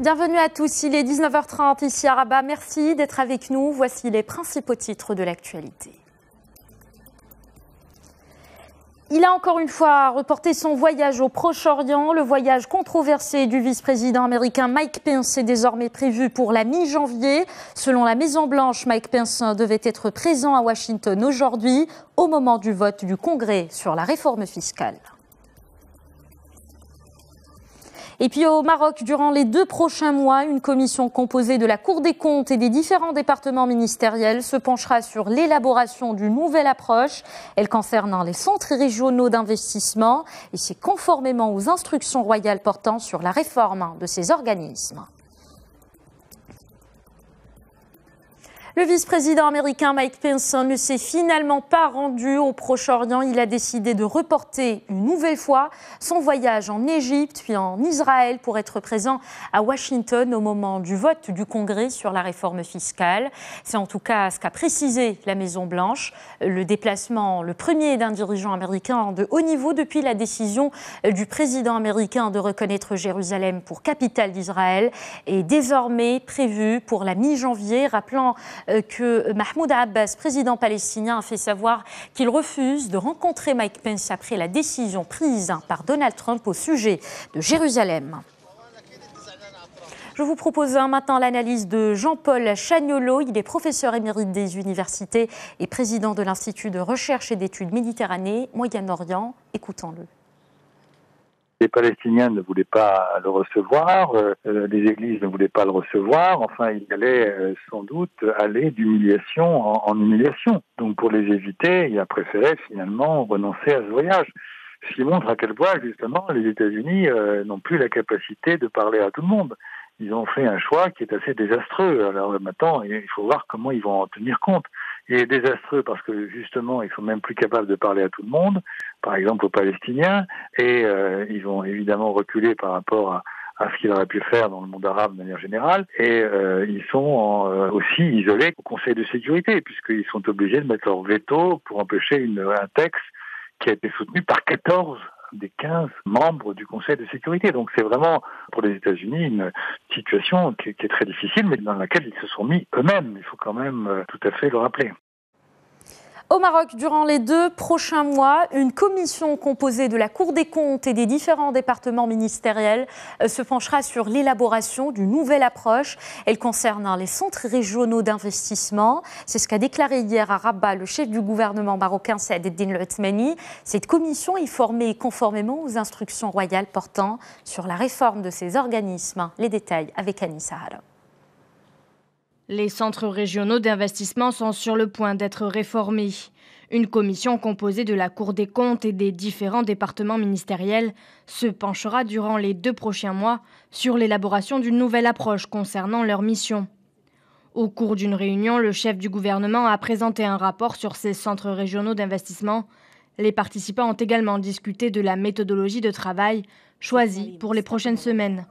Bienvenue à tous, il est 19h30 ici à Rabat. Merci d'être avec nous. Voici les principaux titres de l'actualité. Il a encore une fois reporté son voyage au Proche-Orient. Le voyage controversé du vice-président américain Mike Pence est désormais prévu pour la mi-janvier. Selon la Maison-Blanche, Mike Pence devait être présent à Washington aujourd'hui au moment du vote du Congrès sur la réforme fiscale. Et puis au Maroc, durant les 2 prochains mois, une commission composée de la Cour des comptes et des différents départements ministériels se penchera sur l'élaboration d'une nouvelle approche. Elle concerne les centres régionaux d'investissement et c'est conformément aux instructions royales portant sur la réforme de ces organismes. Le vice-président américain Mike Pence ne s'est finalement pas rendu au Proche-Orient. Il a décidé de reporter une nouvelle fois son voyage en Égypte puis en Israël pour être présent à Washington au moment du vote du Congrès sur la réforme fiscale. C'est en tout cas ce qu'a précisé la Maison-Blanche. Le déplacement, le premier d'un dirigeant américain de haut niveau depuis la décision du président américain de reconnaître Jérusalem pour capitale d'Israël, est désormais prévu pour la mi-janvier, rappelant que Mahmoud Abbas, président palestinien, a fait savoir qu'il refuse de rencontrer Mike Pence après la décision prise par Donald Trump au sujet de Jérusalem. Je vous propose maintenant l'analyse de Jean-Paul Chagnolo. Il est professeur émérite des universités et président de l'Institut de recherche et d'études Méditerranée, Moyen-Orient. Écoutons-le. Les Palestiniens ne voulaient pas le recevoir, les églises ne voulaient pas le recevoir, enfin il allait sans doute aller d'humiliation en humiliation. Donc pour les éviter, il a préféré finalement renoncer à ce voyage. Ce qui montre à quel point justement les États-Unis n'ont plus la capacité de parler à tout le monde. Ils ont fait un choix qui est assez désastreux. Alors maintenant, il faut voir comment ils vont en tenir compte. Il est désastreux parce que justement, ils sont même plus capables de parler à tout le monde, par exemple aux Palestiniens, et ils vont évidemment reculer par rapport à ce qu'ils auraient pu faire dans le monde arabe de manière générale, et ils sont aussi isolés au Conseil de sécurité, puisqu'ils sont obligés de mettre leur veto pour empêcher un texte qui a été soutenu par 14 des 15 membres du Conseil de sécurité. Donc c'est vraiment pour les États-Unis une situation qui est très difficile, mais dans laquelle ils se sont mis eux-mêmes. Il faut quand même tout à fait le rappeler. Au Maroc, durant les 2 prochains mois, une commission composée de la Cour des comptes et des différents départements ministériels se penchera sur l'élaboration d'une nouvelle approche. Elle concerne les centres régionaux d'investissement. C'est ce qu'a déclaré hier à Rabat le chef du gouvernement marocain, Saad Eddine El Othmani. Cette commission est formée conformément aux instructions royales portant sur la réforme de ces organismes. Les détails avec Annie Sahara. Les centres régionaux d'investissement sont sur le point d'être réformés. Une commission composée de la Cour des comptes et des différents départements ministériels se penchera durant les 2 prochains mois sur l'élaboration d'une nouvelle approche concernant leur mission. Au cours d'une réunion, le chef du gouvernement a présenté un rapport sur ces centres régionaux d'investissement. Les participants ont également discuté de la méthodologie de travail choisie pour les prochaines semaines.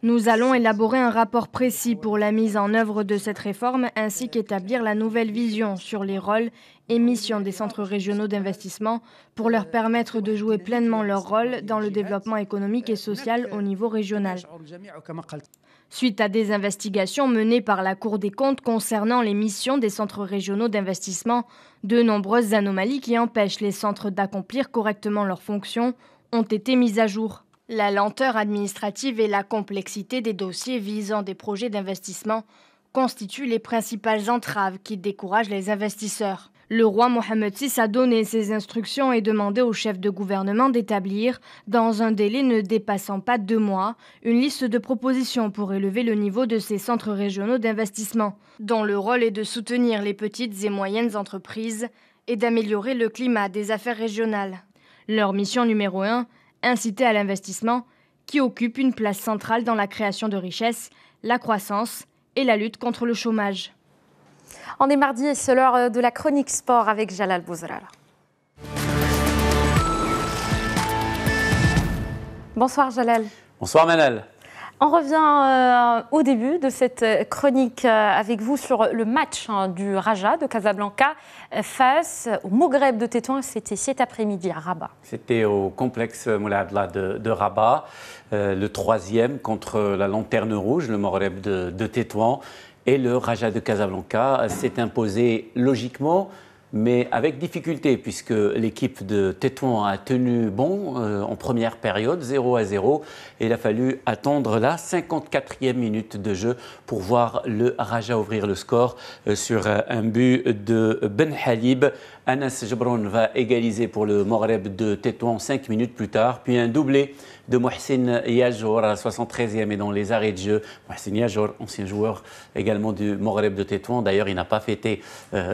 Nous allons élaborer un rapport précis pour la mise en œuvre de cette réforme ainsi qu'établir la nouvelle vision sur les rôles et missions des centres régionaux d'investissement pour leur permettre de jouer pleinement leur rôle dans le développement économique et social au niveau régional. Suite à des investigations menées par la Cour des comptes concernant les missions des centres régionaux d'investissement, de nombreuses anomalies qui empêchent les centres d'accomplir correctement leurs fonctions ont été mises à jour. La lenteur administrative et la complexité des dossiers visant des projets d'investissement constituent les principales entraves qui découragent les investisseurs. Le roi Mohammed VI a donné ses instructions et demandé au chef de gouvernement d'établir, dans un délai ne dépassant pas 2 mois, une liste de propositions pour élever le niveau de ces centres régionaux d'investissement, dont le rôle est de soutenir les petites et moyennes entreprises et d'améliorer le climat des affaires régionales. Leur mission numéro 1, inciter à l'investissement, qui occupe une place centrale dans la création de richesses, la croissance et la lutte contre le chômage. On est mardi et c'est l'heure de la chronique sport avec Jalal Bouzrala. Bonsoir Jalal. Bonsoir Manal. On revient au début de cette chronique avec vous sur le match du Raja de Casablanca face au Maghreb de Tétouan. C'était cet après-midi à Rabat. C'était au complexe Moulay Abdellah de Rabat, le troisième contre la Lanterne Rouge, le Maghreb de Tétouan. Et le Raja de Casablanca s'est imposé logiquement, mais avec difficulté, puisque l'équipe de Tétouan a tenu bon en première période, 0-0. Et il a fallu attendre la 54e minute de jeu pour voir le Raja ouvrir le score sur un but de Ben Halib. Anas Jebroun va égaliser pour le Maghreb de Tétouan 5 minutes plus tard, puis un doublé de Mohsin Yajour à la 73e et dans les arrêts de jeu. Mohsin Yajour, ancien joueur également du Maghreb de Tétouan, d'ailleurs il n'a pas fêté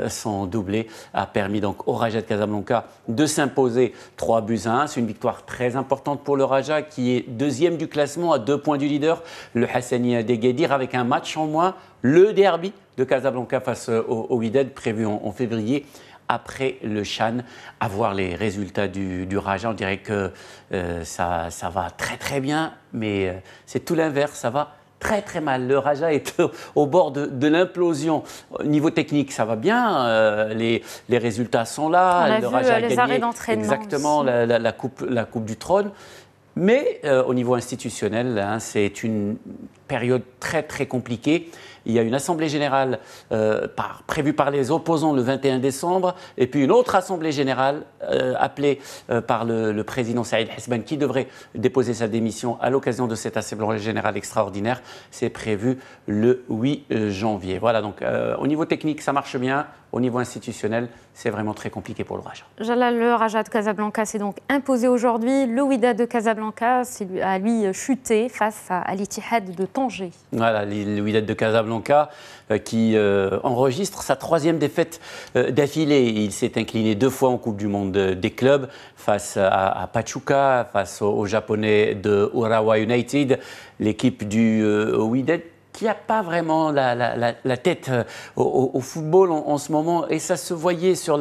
son doublé, a permis donc au Raja de Casablanca de s'imposer 3-1. C'est une victoire très importante pour le Raja qui est deuxième du classement à 2 points du leader, le Hassania d'Agadir, avec un match en moins, le derby de Casablanca face au Wydad prévu en février. Après le Chan, à voir les résultats du Raja, on dirait que ça va très très bien, mais c'est tout l'inverse, ça va très très mal. Le Raja est au bord de l'implosion. Au niveau technique, ça va bien, les résultats sont là. On a vu Raja les arrêts d'entraînement exactement la coupe du trône. Mais au niveau institutionnel, c'est une période très très compliquée. Il y a une assemblée générale prévue par les opposants le 21 décembre et puis une autre assemblée générale appelée par le président Saïd Hesban qui devrait déposer sa démission à l'occasion de cette assemblée générale extraordinaire. C'est prévu le 8 janvier. Voilà, donc au niveau technique, ça marche bien. Au niveau institutionnel, c'est vraiment très compliqué pour le Raja. Jalal, le Raja de Casablanca s'est donc imposé aujourd'hui. Le Wydad de Casablanca a lui chuté face à l'Ittihad de Tanger. Voilà, le Wydad de Casablanca qui enregistre sa 3e défaite d'affilée. Il s'est incliné 2 fois en Coupe du Monde des clubs face à Pachuca, face aux Japonais de Urawa United. L'équipe du Wydad qui n'a pas vraiment la tête au football en ce moment. Et ça se voyait sur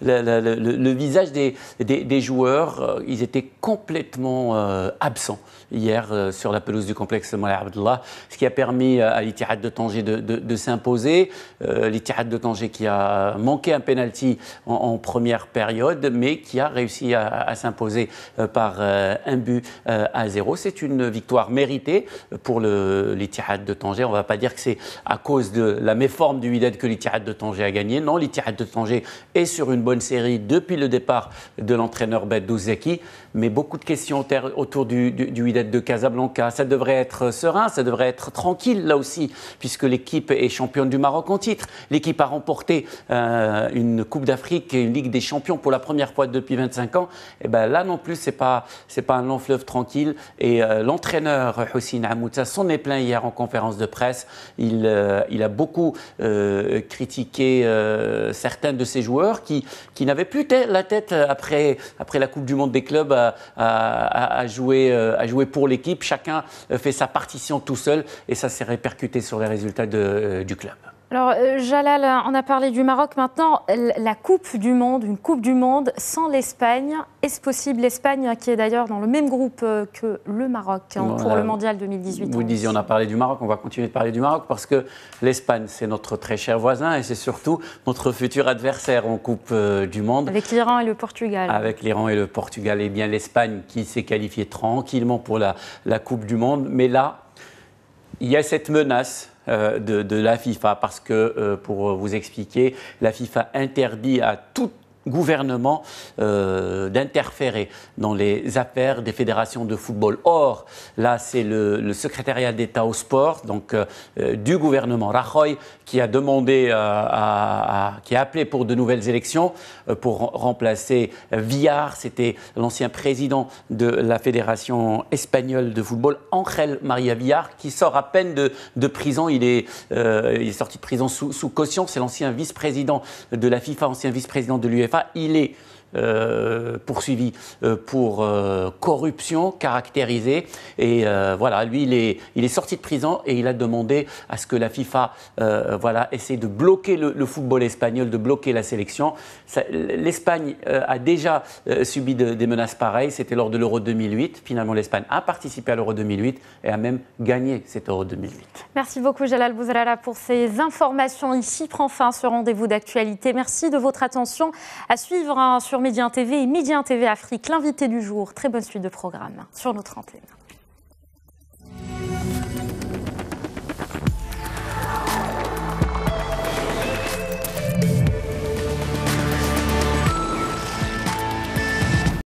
le visage des joueurs. Ils étaient complètement absents hier sur la pelouse du complexe Moulay Abdellah, ce qui a permis à l'Ittihad de Tanger de s'imposer. L'Ittihad de Tanger qui a manqué un penalty en première période, mais qui a réussi à s'imposer par 1-0. C'est une victoire méritée pour l'Ittihad de Tanger. On ne va pas dire que c'est à cause de la méforme du Wydad que l'Ittihad de Tanger a gagné. Non, l'Ittihad de Tanger est sur une bonne série depuis le départ de l'entraîneur Bedou Zeki. Mais beaucoup de questions autour du Wydad de Casablanca. Ça devrait être serein, ça devrait être tranquille là aussi, puisque l'équipe est championne du Maroc en titre. L'équipe a remporté une Coupe d'Afrique et une Ligue des Champions pour la première fois depuis 25 ans. Et ben là non plus, c'est pas un long fleuve tranquille. Et l'entraîneur Houssine Hamouta s'en est plaint hier en conférence de presse. Il a beaucoup critiqué certains de ses joueurs qui n'avaient plus la tête après la Coupe du Monde des clubs à jouer pour l'équipe. Chacun fait sa partition tout seul et ça s'est répercuté sur les résultats du club. Alors, Jalal, on a parlé du Maroc. Maintenant, la Coupe du Monde, une Coupe du Monde sans l'Espagne. Est-ce possible? L'Espagne, qui est d'ailleurs dans le même groupe que le Maroc pour le Mondial 2018. Vous disiez, on a parlé du Maroc, on va continuer de parler du Maroc parce que l'Espagne, c'est notre très cher voisin et c'est surtout notre futur adversaire en Coupe du Monde. Avec l'Iran et le Portugal. Avec l'Iran et le Portugal. Eh bien, l'Espagne qui s'est qualifiée tranquillement pour la Coupe du Monde. Mais là, il y a cette menace de la FIFA parce que, pour vous expliquer, la FIFA interdit à tout gouvernement d'interférer dans les affaires des fédérations de football. Or, là, c'est le secrétariat d'État au sport, donc du gouvernement Rajoy, qui a demandé, qui a appelé pour de nouvelles élections pour remplacer Villar. C'était l'ancien président de la fédération espagnole de football, Ángel María Villar, qui sort à peine de prison. Il est sorti de prison sous caution. C'est l'ancien vice-président de la FIFA, ancien vice-président de l'UEFA. Il est poursuivi pour corruption caractérisée. Et voilà, lui, il est sorti de prison et il a demandé à ce que la FIFA essaie de bloquer le football espagnol, de bloquer la sélection. L'Espagne a déjà subi des menaces pareilles. C'était lors de l'Euro 2008. Finalement, l'Espagne a participé à l'Euro 2008 et a même gagné cet Euro 2008. Merci beaucoup, Jalal Bouzrala, pour ces informations. Ici prend fin ce rendez-vous d'actualité. Merci de votre attention. À suivre sur Média TV et Média TV Afrique, l'invité du jour. Très bonne suite de programme sur notre antenne.